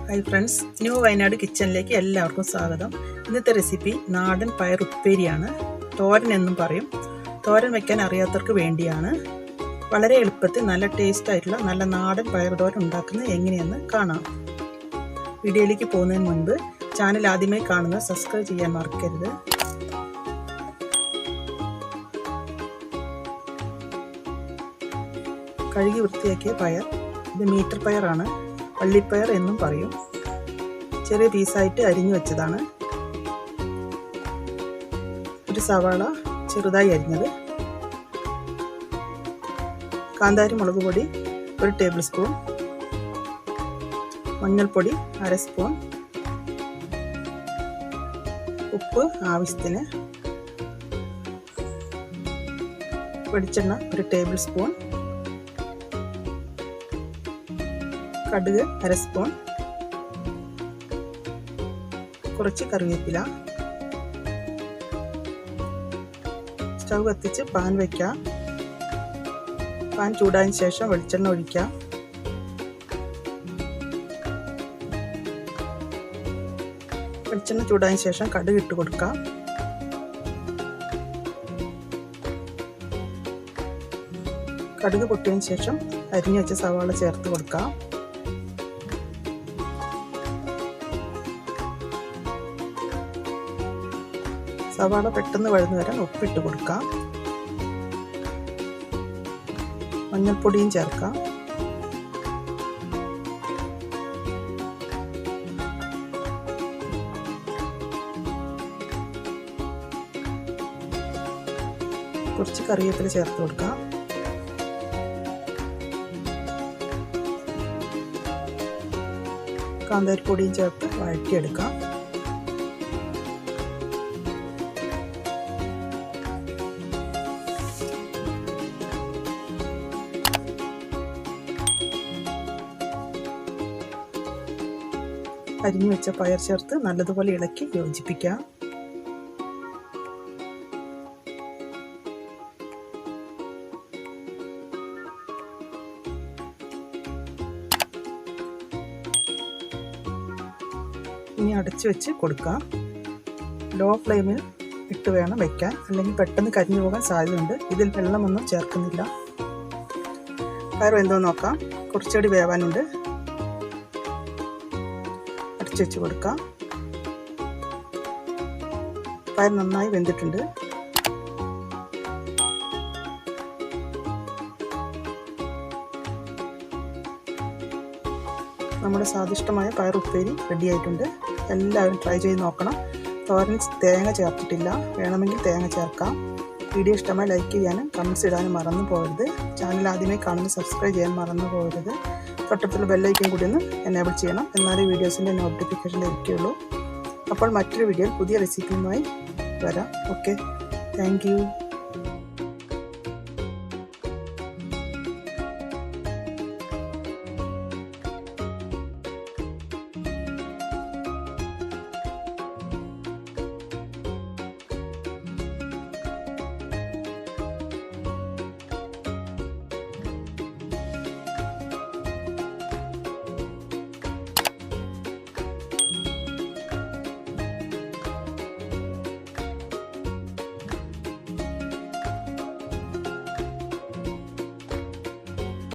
Hi friends, new Wayanad കിച്ചണിലേക്ക് എല്ലാവർക്കും സ്വാഗതം. ഇന്നത്തെ റെസിപ്പി നാടൻ പയർ ഉപ്പേരിയാണ്. തോരൻ എന്നും പറയും. തോരൻ വയ്ക്കാൻ അറിയാത്തവർക്ക് വേണ്ടിയാണ്. വളരെ എളുപ്പത്തിൽ നല്ല ടേസ്റ്റ് ആയിട്ടുള്ള നല്ല നാടൻ പയർ തോരൻ ഉണ്ടാക്കുന്നത് എങ്ങനെയെന്ന് കാണാം. വീഡിയോയിലേക്ക് പോകുന്നതിന് മുൻപ് ചാനൽ ആദ്യമായി കാണുന്നത് സബ്സ്ക്രൈബ് ചെയ്യാൻ മറക്കരുത്. കഴുകി വൃത്തിയാക്കിയ പയർ, ഇത് മീറ്റർ പയറാണ്. വള്ളിപ്പയർ എന്നും പറയും. ചെറിയ പീസായിട്ട് അരിഞ്ഞു വെച്ചതാണ്. ഒരു സവാള ചെറുതായി അരിഞ്ഞത്, കാന്താരി മുളക് പൊടി 1 ടേബിൾ സ്പൂൺ, മഞ്ഞൾപ്പൊടി 1/2 സ്പൂൺ, ഉപ്പ് ആവശ്യത്തിന്, വെളിച്ചെണ്ണ 1 ടേബിൾ സ്പൂൺ, കടുക് 1/2 സ്പൂൺ, കുറച്ച് കറിവേപ്പില. സ്റ്റൗ കത്തിച്ച് പാൻ വയ്ക്കാം. പാൻ ചൂടായതിനു ശേഷം വെളിച്ചെണ്ണ ഒഴിക്കാം. വെളിച്ചെണ്ണ ചൂടായതിനു ശേഷം കടുക് ഇട്ട് കൊടുക്കാം. കടുക് പൊട്ടിയതിനു ശേഷം അരിഞ്ഞു വെച്ച സവാള ചേർത്ത് കൊടുക്കാം. സവാള പെട്ടെന്ന് വഴന്നു വരാൻ ഉപ്പിട്ട് കൊടുക്കാം. മഞ്ഞൾപ്പൊടിയും ചേർക്കാം. കുറച്ച് കറിവേപ്പില ചേർത്ത് കൊടുക്കാം. കാന്താരിപ്പൊടിയും ചേർത്ത് വഴറ്റിയെടുക്കാം. അരിഞ്ഞു വെച്ച പയർ ചേർത്ത് നല്ലതുപോലെ ഇളക്കി യോജിപ്പിക്കാം. ഇനി അടച്ചു വെച്ച് കൊടുക്കാം. ലോ ഫ്ലെയിമിൽ ഇട്ട് വേണം വയ്ക്കാൻ, അല്ലെങ്കിൽ പെട്ടെന്ന് കരിഞ്ഞു പോകാൻ സാധ്യതയുണ്ട്. ഇതിൽ വെള്ളമൊന്നും ചേർക്കുന്നില്ല. പയർ വെന്തോ നോക്കാം. കുറച്ചുകൂടി വേവാനുണ്ട്. വെച്ച് കൊടുക്കാം. പയർ നന്നായി വെന്തിട്ടുണ്ട്. നമ്മുടെ സ്വാദിഷ്ടമായ പയർ ഉപ്പേരി റെഡി ആയിട്ടുണ്ട്. എല്ലാവരും ട്രൈ ചെയ്ത് നോക്കണം. തോരൻ തേങ്ങ ചേർത്തിട്ടില്ല, വേണമെങ്കിൽ തേങ്ങ ചേർക്കാം. വീഡിയോ ഇഷ്ടമായി ലൈക്ക് ചെയ്യാനും കമൻറ്റ്സ് ഇടാനും മറന്നു പോകരുത്. ചാനൽ ആദ്യമായി കാണുന്നത് സബ്സ്ക്രൈബ് ചെയ്യാൻ മറന്നു പോകരുത്. തൊട്ടടുത്തുള്ള ബെല്ലൈക്കൻ കൂടി ഒന്ന് എനേബിൾ ചെയ്യണം, എന്നാലേ വീഡിയോസിൻ്റെ നോട്ടിഫിക്കേഷൻ ലഭിക്കുകയുള്ളൂ. അപ്പോൾ മറ്റൊരു വീഡിയോയിൽ പുതിയ റെസിപ്പിയുമായി വരാം. Okay, thank you.